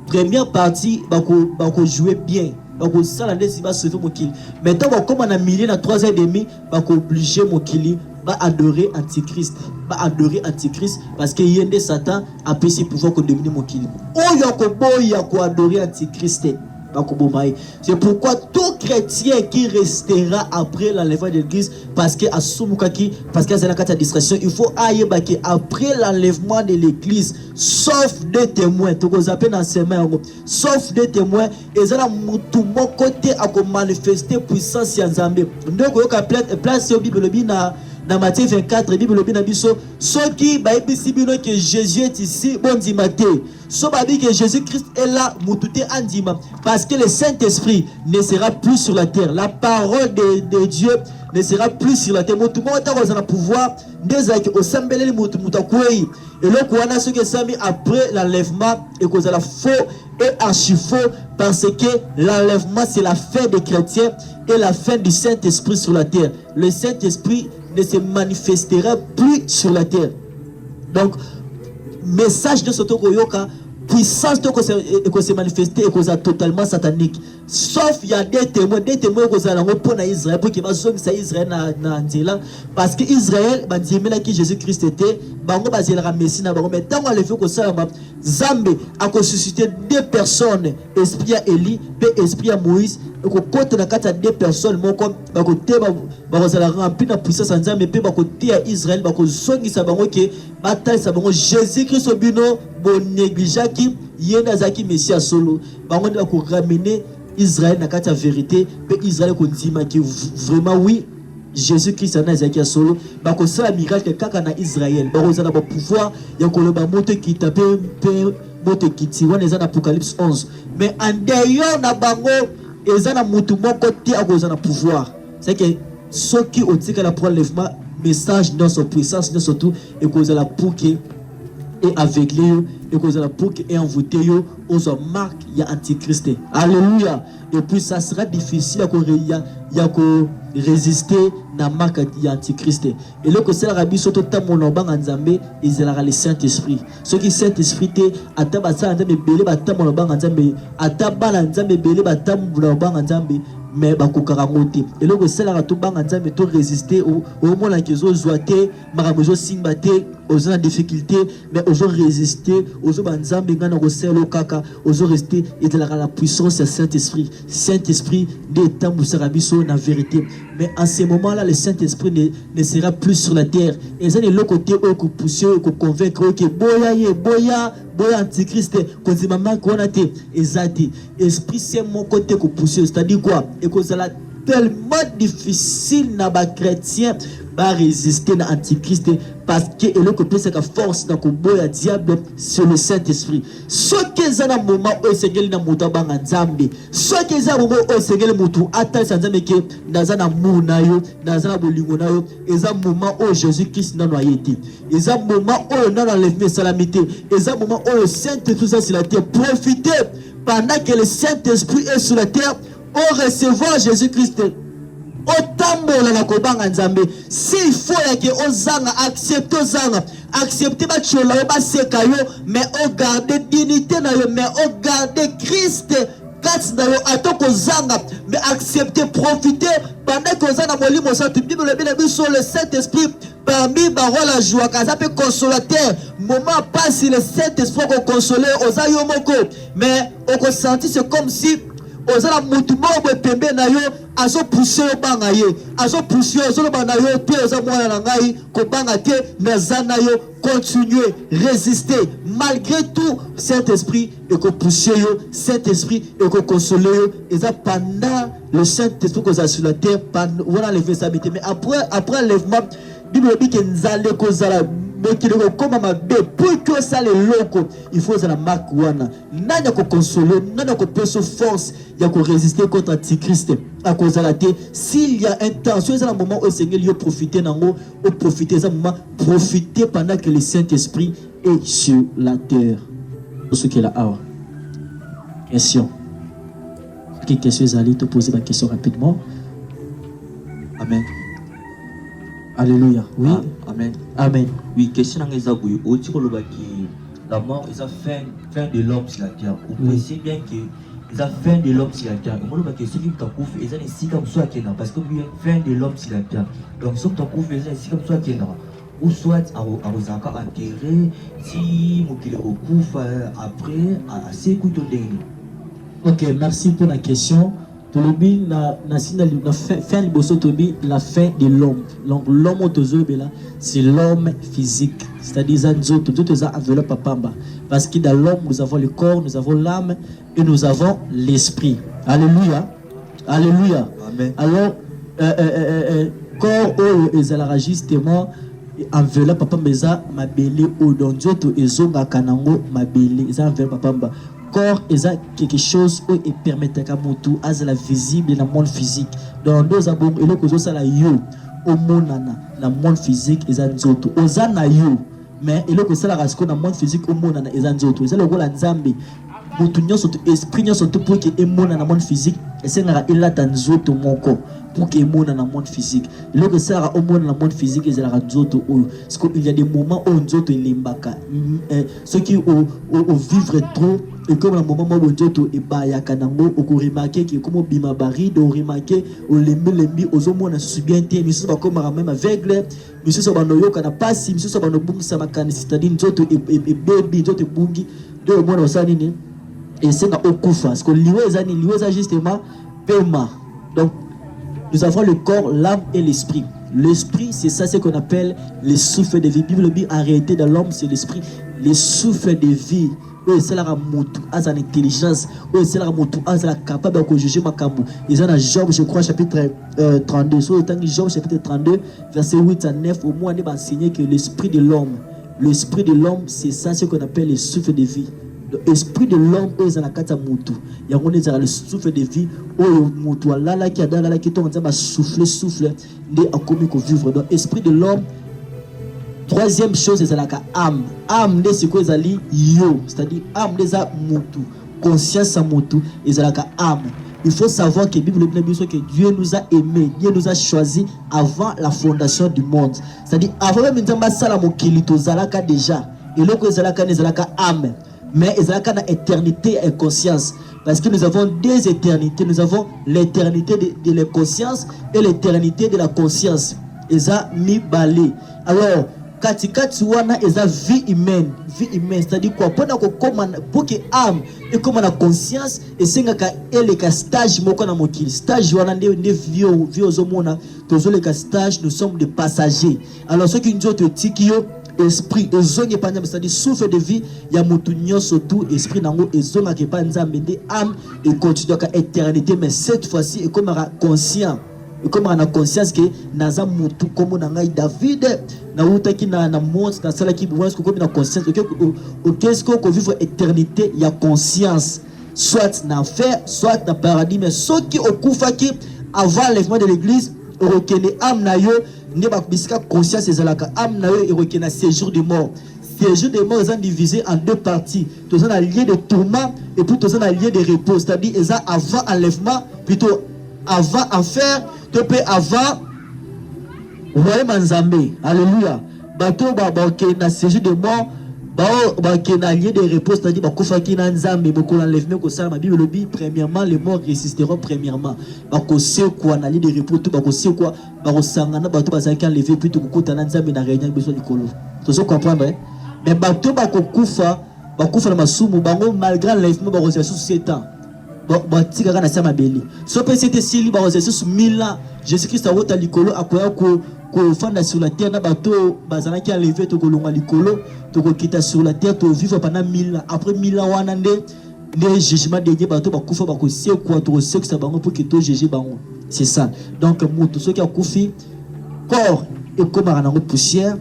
Première partie, on jouer bien. Donc ça la si va sauver mon kill. Maintenant comme on a millier dans 3 ans et demi, on obligé mon kill va adorer Antichrist. Va adorer Antichrist parce que y a des Satan a pu ses pouvoirs qu'on domine mon kill. Oh yako adorer Antichrist. C'est pourquoi tout chrétien qui restera après l'enlèvement de l'église, parce que à Soumukaki, parce qu'il y a une distraction, il faut aller après l'enlèvement de l'église, sauf des témoins, sauf des témoins, et ça a tout mon côté à manifester puissance en Zambie. Donc, il y a place au Bible dans Matthieu 24, la Bible dit ceux qui que Jésus est ici, bon dit Matthieu. Ceux qui que Jésus-Christ est là, parce que le Saint-Esprit ne sera plus sur la terre. La parole de Dieu ne sera plus sur la terre. Tout le monde a pouvoir. Et là, on a ceux qui sont mis après l'enlèvement et qu'on a faux et archi faux parce que l'enlèvement c'est la fin des chrétiens et la fin du Saint-Esprit sur la terre. Le Saint-Esprit ne se manifestera plus sur la terre. Donc, message de Soto Koyoka, puissance de qu'on se manifester et qu'on a totalement satanique. Sauf il y a des témoins qu'on a pour Israël pour qu'il va sauver Israël parce que Israël va dire que Jésus-Christ était bango basé la Messie na bango mais tant on le fait que ça Zambé a suscité 2 personnes, esprit à Élie et esprit à Moïse et qu'on compte dans 4 personnes mon comme ba côté ba la remplir la puissance en Zambé pe ba côté à Israël ba ko songi sa bango que bataille sa bango Jésus-Christ obino bon négligent qui yenda zaki Messie à solo bango ba ko ramener Israël na kata vérité pe Israël ko ndima que vraiment oui Jésus-Christ en Isaïe solo ba ko ça miracle kaka na Israël ba ko za na ba pouvoir ya ko le ba moto qui tape moto qui tire on est dans Apocalypse 11 mais en dehors na bango eza na mutu moko ti a ko za na pouvoir c'est que ceux qui ont dit que la prélèvement message dans son puissance dans surtout et ko za la pour que et avec les et que la pour et envoûté yo aux marque il y a antichrist. Alléluia. Et puis ça sera difficile à résister na marque il y a antichrist. Et là que c'est la rabbi surtout ta mon bang nzambe ils aura le Saint-Esprit. Ce qui Saint-Esprit te ataba ça nzambe belé ba ta mon bang nzambe ataba nzambe belé ba ta mon bang nzambe mais bakokaka ngote et là que c'est la tout bang nzambe to résister au moment que zo zoité maramozo simbate aux en difficulté mais aux résister aux banzambe ngana ko selo kaka aux rester et de la puissance du Saint-Esprit. Saint-Esprit des temps où sera biso na vérité mais en ce moment là le Saint-Esprit ne sera plus sur la terre et ça de l'autre côté au ko pousser ko convaincre que boya antichrist ko zimama ko na te ezati esprit c'est mon côté ko pousser c'est-à-dire quoi et que ça tellement difficile na ba chrétien va résister à l'antichrist parce que le côté c'est la force dans le diable sur le Saint-Esprit. Ce qui est un moment où c'est que na muta banga nzambe. Ce qui est un moment où c'est que le mutu atta sanzambe que nazana munayo, nazana bolingo nayo, et un moment où Jésus-Christ n'a pas été. Et un moment où on a enlevé salamité. Et un moment où le Saint-Esprit est sur la terre. Profitez pendant que le Saint-Esprit est sur la terre, on recevoir Jésus-Christ. Otambola na kobanga nzambe s'il faut que ozanga accepter ba chola ba seka yo mais o garder dignité na yo mais o garder Christ kati na yo atoko zanga mais accepter profiter pendant que ozana molimo sa Bible bien sur le Saint-Esprit parmi parole la joie kaza pe consolateur moment passe le Saint-Esprit ko consoler ozayo moko mais on ressenti c'est comme si ozala mutu moko pembe na yo azo pousser banga ye azo pousser ozolo banga yo pe oza mwana na ngai ko banga te nazana yo continuer résister malgré tout Saint-Esprit et ko pousser yo Saint-Esprit et ko consoler yo et ça pendant le Saint-Esprit ko sur la terre voilà les stabilité mais après l'enlèvement Bible dit que nzale ko zala donc il faut comme ma bé pour que ça les locaux il faut la marque wana nana ko consoler nana ko perso force ya ko résister contre Antichrist à cause de la terre s'il y a intention c'est un moment où Seigneur lui profiter nango ou profiter ça moment profiter pendant que le Saint-Esprit est sur la terre pour ce qui est là question quelle question allez te poser ma question rapidement amen alléluia oui amen. Amen. Amen. Oui, question dans les abouilles. Au tir le qui la mort est la fin de l'homme sur la terre. Vous pensez bien que c'est la fin de l'homme sur la terre. Moi, la question qui me t'accoupe, c'est ici comme ça qu'il y a parce que oui, fin de l'homme sur la terre. Donc, ce qui t'accoupe, c'est ici comme ça qu'il y a. Ou soit à Rosaka enterré, si mon qu'il recouvre après, à ses couteaux d'aigle. Ok, merci pour la question. Tolobi na fin liboso tobi la fin de l'homme. Donc l'homme là, c'est l'homme physique, c'est-à-dire zanzoto tout ça enveloppe pamba. Parce que dans l'homme nous avons le corps, nous avons l'âme et nous avons l'esprit. Alléluia. Alléluia. Amen. Alors corps ezala justement enveloppe pamba eza mabele o donzoto ezonga kanango mabele eza enveloppe pamba. Corps est quelque chose qui permet à mutu à la visible dans le monde physique. Dans deux abons et le cause ça la yo au monde dans le monde physique et ça nzoto ozana yo mais et le cause ça la rasco dans le monde physique au monde et ça nzoto c'est le rôle nzambe mutu nyonso to esprit nyonso to pour que emona dans le monde physique et c'est na ila tanzoto moko pour que emona dans le monde physique et le cause ça au monde dans le monde physique et ça la nzoto parce qu'il y a des moments où nzoto limbaka ceux qui au vivre trop. Et comme le moment où Nzoto et Baya Kanango, au remarqué que comme Bima Baride, au remarqué, au lembi, aux hommes, on a subi un thé, monsieur comme même aveugle, monsieur Sobanoyo, qu'on a pas si, monsieur Sobanobung, Samakan, c'est-à-dire Nzoto et baby, Nzoto Bungi, deux mois dans sa ligne, et c'est au Koufa, parce que l'Iweza justement, Pema. Donc, nous avons le corps, l'âme et l'esprit. L'esprit, c'est ça, ce qu'on appelle le souffle de vie. Bible dit, en réalité, dans l'homme, c'est l'esprit, le souffle de vie. Oui, c'est la motu, à son intelligence. Oui, c'est la motu, à la capable de juger ma kamou. Ils ont dans Job, je crois, chapitre 32. Sur le temps de Job, chapitre 32, verset 8 à 9, au moins, on va enseigner que l'esprit de l'homme, c'est ça, ce qu'on appelle le souffle de vie. L'esprit de l'homme, est dans la kata motu. Il y a le souffle de vie, où le motu, là, qui a dans la qui tombe, on va souffler, n'est à commis qu'on vivre. Donc, l'esprit de l'homme. Troisième chose, c'est la âme. Âme, c'est quoi zali yo, c'est-à-dire âme des mutu, conscience à mutu, et c'est la âme. Il faut savoir que Bible dit que Dieu nous a aimés, Dieu nous a choisis avant la fondation du monde. C'est-à-dire avant même d'amba salamo kilito zalaka déjà. Et là que zalaka ne zalaka âme, mais zalaka na éternité et conscience. Parce que nous avons deux éternités, nous avons l'éternité de la conscience et l'éternité de la conscience. Et ça mi balé. Alors katikati wana eza vie humaine, c'est-à-dire quoi pour que âme et comme la conscience et sengaka eleka stage moko na mokili stage wana nde vie ozomona tozoleka stage, nous sommes des passagers. Alors ceux qui nous ont tikio esprit ezonge panja, c'est-à-dire souffle de vie ya mutu nyonso tout esprit nango ezonga ke panzambe nde âme et continue ka éternité, mais cette fois-ci et comme conscient. Et comme on a conscience que naza mutu comme na ngai David na utaki na monde na sala ki bouance comme na conscience qu'est-ce qu'on vivre éternité, il y a conscience soit na enfer soit na paradis, mais ceux qui okufaki avant l'enlèvement de l'église rekene âme na yo ne ba bisika conscience ezalaka âme na yo et rekene séjour de mort. Séjour de mort est divisé en deux parties. Tous un lieu de tourment et puis tous un lieu de repos, c'est-à-dire eza avant enlèvement, plutôt avant enfer, depuis avant royaume nzambe. Alléluia. Bato ba na séjour de mort, ba na lieu de repos, c'est-à-dire ba kofaki na nzambe, ba ko enlèvement ko sala ma Bible dit premièrement les morts résisteront premièrement. Ba ko se quoi na lieu de repos tout ba ko se quoi ba ko sangana bato ba zaki enlever plutôt ko kota na nzambe na réunion besoin likolo. Tu comprendre hein? Mais bato ba ko kufa na masumu bango malgré l'enlèvement ba ko se sous 7 ans. Batika kana sama beli so pe c'était sili ba sous 1000 ans Jésus-Christ a wota likolo akoya ko fanda sur la terre na bato bazana ki enlever to kolonga likolo to ko kita sur la terre to vivre pendant 1000 ans après 1000 ans wana nde jugement de Dieu bato ba kufa ba ko se quoi to se que ça bango pour que to juger bango, c'est ça. Donc mutu so ki akufi corps et comme na poussière,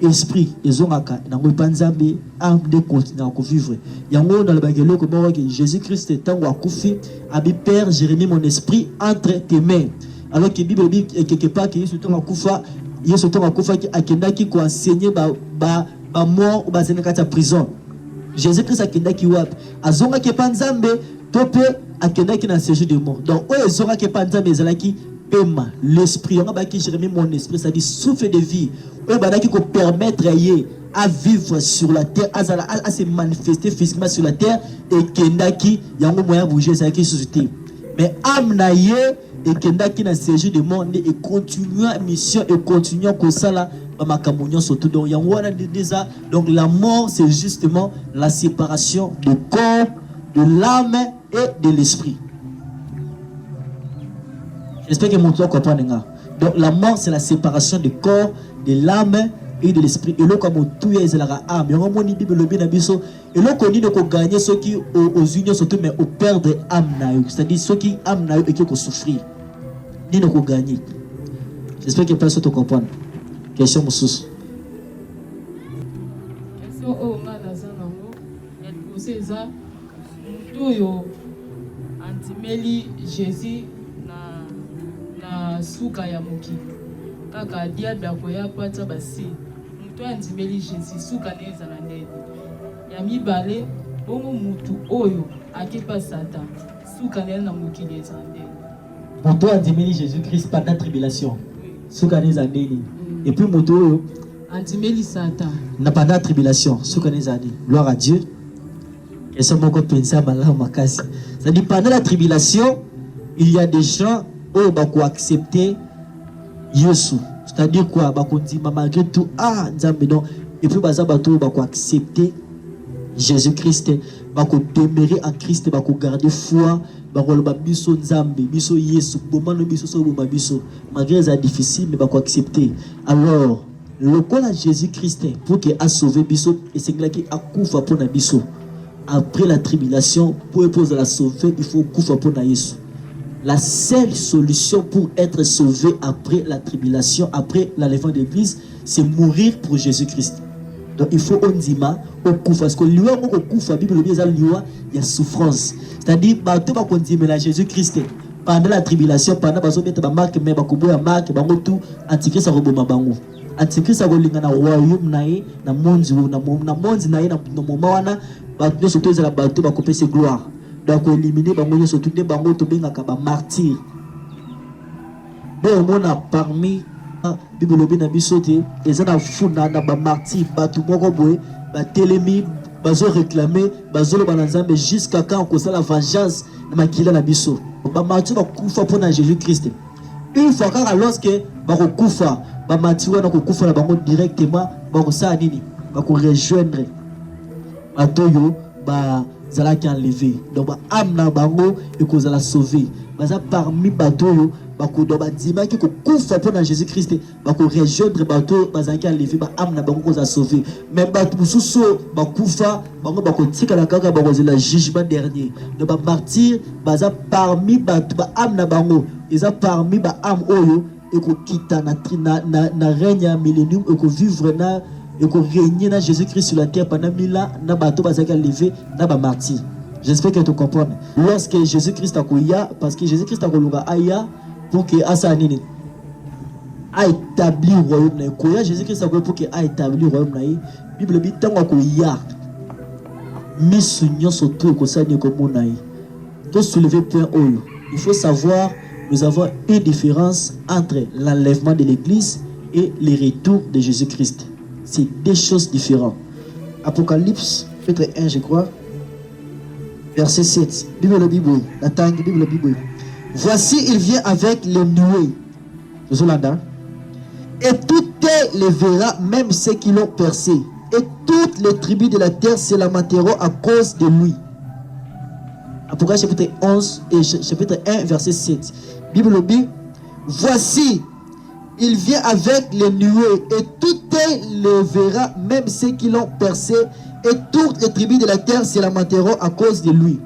esprit ezongaka nango panzambe âme de continuer à vivre yango dans le bagelo ko bawa que Jésus-Christ tango akufi abi Père j'ai remis mon esprit entre tes mains, alors que Bible dit quelque part que Yesu tango akufa ki akendaki ko enseigner ba mort ou ba zenekata prison. Jésus-Christ akendaki wap azonga ke panzambe tope akendaki na séjour de mort. Donc o ezonga ke panzambe ezalaki paiement, l'esprit, on a qui Jérémie mon esprit, ça dit souffle de vie, on a qui permettre à vivre sur la terre, à se manifester physiquement sur la terre, et Kendaki, il y a un moyen de bouger, ça qui société. Mais Amnaye, et Kendaki dans ce séjour de monde, et continuer à mission, et continuer comme ça là, surtout. Donc, donc la mort, c'est justement la séparation du corps, de l'âme et de l'esprit. J'espère que mon toit comprend. Donc la mort, c'est la séparation du corps, de l'âme et de l'esprit. Et là, comme tout est la âme, il y a un Bible le bien abisso. Et là, qu'on dit de gagner ceux qui aux unions surtout, mais au perdre âme, c'est-à-dire ceux qui âme et qui ont souffrir. Ni de gagner. J'espère que personne te comprend. Question Moussous. Question au Manazanango, elle posait ça. Mutoyo antimeli Jésus na suka ya muki. Kaka diable akoya kwata basi. Mutoyo antimeli Jésus suka neza na ndeni. Ya mibale bongo mutu oyo akepa Satan. Suka neza na muki neza ndeni. Mutoyo antimeli Jésus-Christ pendant la tribulation. Suka neza ndeni. Et puis Mutoyo antimeli Satan. Na pendant la tribulation. Suka neza ndeni. Gloire à Dieu. Et ça m'a pensé à ma casse. Ça dit pendant la tribulation, il y a des gens qui vont accepter Yesu. C'est-à-dire quoi? Ils dit malgré tout, ah, Nzambe non. Et puis ils vont accepter Jésus-Christ. Ils vont demeurer en Christ, ils vont garder foi. Ils vont biso Nzambe, biso Yesu, malgré c'est difficile, mais ils vont accepter. Alors, le col à Jésus-Christ pour qu'il a sauvé biso et c'est là qu'il a couvert pour na biso. Après la tribulation, pour la sauver, il faut couvrir pour Jésus. La seule solution pour être sauvé après la tribulation, après l'enlèvement de l'église, c'est mourir pour Jésus-Christ. Donc il faut on dit au couvre parce que lui on couvre la Bible il y a souffrance. C'est-à-dire bateau va continuer la Jésus-Christ pendant la tribulation, pendant bazo mettre ba marque mais ba koboya marque ba tout antichrist a roboma bango. Antichrist a golinga na royaume nae na monde nae na moment wana bato surtout la bateau va couper ses gloires. Donc éliminer bango surtout des bango to benga ka ba martyr. Bon on a parmi Bible na bisote et ça na funa na ba martyr bato moko boy ba telemi bazo réclamer bazo lo banzambe jusqu'à quand on la vengeance na makila na biso. Ba martyr va kufa pour na Jésus-Christ. Une fois quand lorsque ba kufa ba martyr na kufa na bango directement ba ko sa nini ba ko rejoindre Atoyo ba zala qui enlevé donc ba amna bango et ko zala sauver baza parmi batoyo ba ko do ba dima ki ko kufa pour Jésus-Christ ba ko rejoindre bato baza qui enlevé ba amna bango ko za sauver mais bato mususu ba kufa bango ba ko tika la kaka ba ko zala jugement dernier donc ba martyr baza parmi bato ba amna bango eza parmi ba am oyo et ko kita na règne millénium et ko vivre na et qu'on règne dans Jésus-Christ sur la terre pendant 1000 ans, dans bateau bazaka levé, dans ba martyr. J'espère que tu comprends. Lorsque Jésus-Christ a koya, parce que Jésus-Christ a koya aya pour que asanini a établi le royaume na koya Jésus-Christ a koya pour que a établi le royaume na Bible dit tant koya misunyo surtout ko sani ko monaï. To soulever point oyo. Il faut savoir nous avons une différence entre l'enlèvement de l'église et le retour de Jésus-Christ. C'est deux choses différentes. Apocalypse, chapitre 1, je crois, verset 7. Bible Bible, la tangue, Bible Bible. Voici, il vient avec les nuées. Et toutes les verra, même ceux qui l'ont percé. Et toutes les tribus de la terre se lamenteront à cause de lui. Apocalypse, chapitre 11 et chapitre 1, verset 7. Bible Bible. Voici, il vient avec les nuées et toutes les verra, même ceux qui l'ont percé, et toutes les tribus de la terre se lamenteront à cause de lui.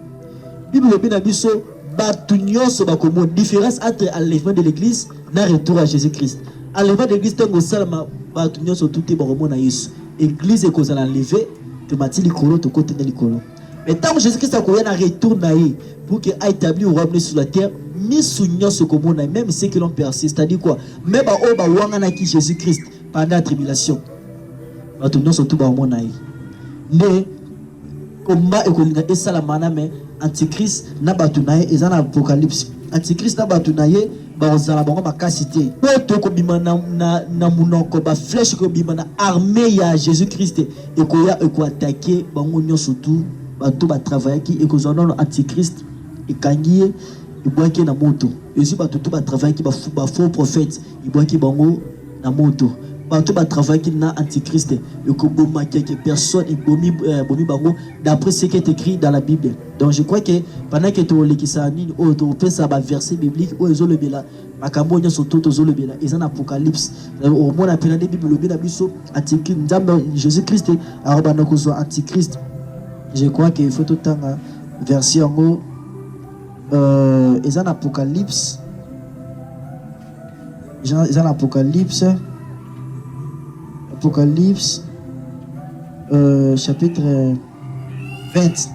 Bible binabiso batunyo so bakomo différence entre l'enlèvement de l'église et le retour à Jésus-Christ. Enlèvement de l'église tango salama batunyo so tout bakomo na Yesu. Église est cause enlever te mati likolo to côté de likolo. Mais tant que Jésus-Christ a koya na retour na ye pour qu'il a établi le royaume sur la terre. Même ceux qui l'ont percé, c'est-à-dire quoi? Même si Jésus-Christ pendant la tribulation, mais combat et salamana mais antichrist na batunaye et en Apocalypse antichrist na bato na ye bazala bango makasi te po tokobima na munoko baflèche kobima na armée ya Jésus-Christ ekoya ekoatake bango nyonso tu bato batravaillaki ekozwa nano antichrist ekangi ye ebwaki na moto ezwi bato tu batravaillaki bafaux prophète ebwaki bango na moto bato batravaillaki na antichrist ekobomaki ke personne ebomi bango d'après ce qui est écrit dans la Bible. Donc je crois que pendant que tolekisa nini oyo topesa baverset biblique oyo ezolobela makambo nyonso to tozolobela eza na apocalypse omona pena nde bible lobi na biso antichrist nzambe Jésus-Christ arobana kozwa antichrist. Je crois que il faut totanga verset yango eza na apocalypse eza na apocalypse chapitre 20.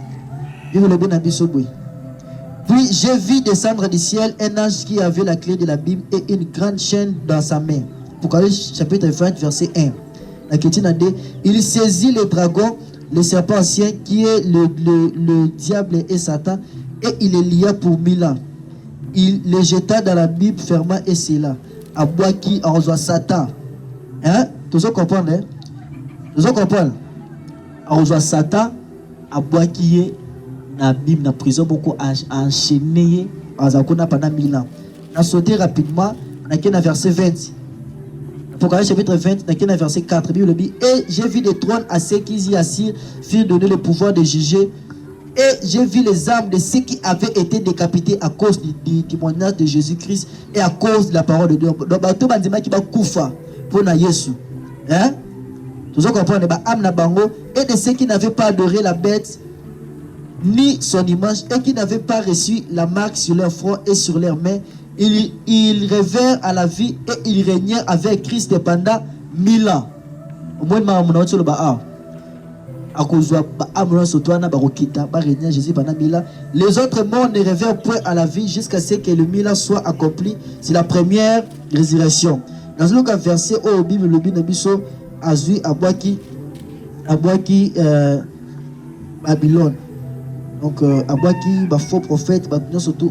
Puis j'ai vu descendre du ciel un ange qui avait la clé de la Bible et une grande chaîne dans sa main. Apocalypse chapitre 20 verset 1. Il saisit le dragon, le serpent ancien qui est le diable et Satan, et il le lia pour 1000 ans. Il le jeta dans la Bible, ferma et scella. À bois qui en reçoit Satan. Hein? Tous comprendre, hein? Tous comprendre. En reçoit Satan, à bois qui est na Bible, na prison, beaucoup enchaîné pendant 1000 ans. On a sauté rapidement, on a verset 20. Apocalypse chapitre 20, on a verset 4. Bible dit, et j'ai vu des trônes à ceux qui y assirent, firent donner le pouvoir de juger. Et j'ai vu les âmes de ceux qui avaient été décapités à cause du témoignage de Jésus-Christ et à cause de la parole de Dieu. Donc, tout le monde qui va koufa pour na Yesu. Hein? Tout ça comprend les âmes na bango et de ceux qui n'avaient pas adoré la bête ni son image et qui n'avaient pas reçu la marque sur leur front et sur leurs mains. Ils revinrent à la vie et ils régnèrent avec Christ pendant 1000 ans. Au moins, les autres morts ne revinrent point à la vie jusqu'à ce que le 1000 ans soit accompli. C'est la première résurrection. Dans un autre verset, au Bible, le Bible Azui Abwaki Babylone. Donc, Abwaki, faux prophète, surtout,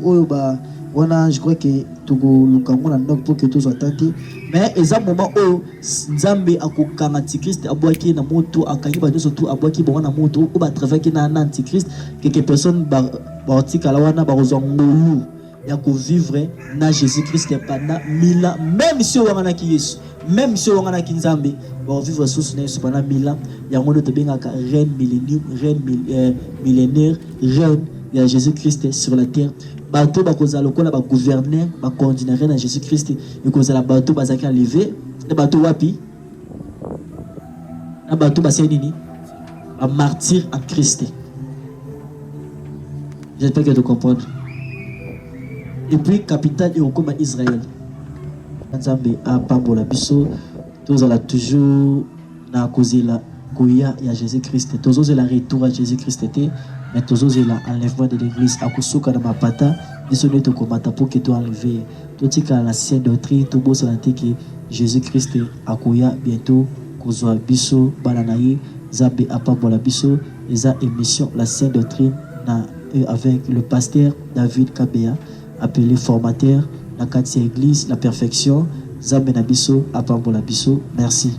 je crois que Togo Lukamona pour que tous attendent. Mais il moment où Nzambe akokanga antichrist abwaki na moto akangi ba surtout abwaki bona moto ou ba travailler na antichrist quelques personnes ba otika la wana ba ozongulu ya ko vivre na Jésus-Christ pendant 1000 ans même si on wana ki Yesu même si on wana ki Nzambe ba vivre sous na Yesu pendant 1000 ans ya ngono to bengaka reine millénaire reine ya Jésus-Christ sur la terre. Bateau bakoza lokola ba gouverneur ba coordinateur na Jésus-Christ et koza la bateau bazaki enlevé na bateau wapi na bateau basé nini ba martyr en Christ. J'espère que tu comprends. Et puis capitale et okoma Israël. Nzambe a pambola biso tous ala toujours na kozela koya ya Jésus-Christ. Tous la retour à Jésus-Christ était mais tous l'enlèvement de l'église à Kusuka dans ma pata ils sont nés komata pour que tu enlevé tout tika la sainte doctrine tout beau santé que Jésus-Christ akoya bientôt kozwa biso balanaye zabe apambola biso eza émission la sainte doctrine na avec le pasteur David Kabea appelé formateur la 4e église la perfection zabe na biso apambola biso merci.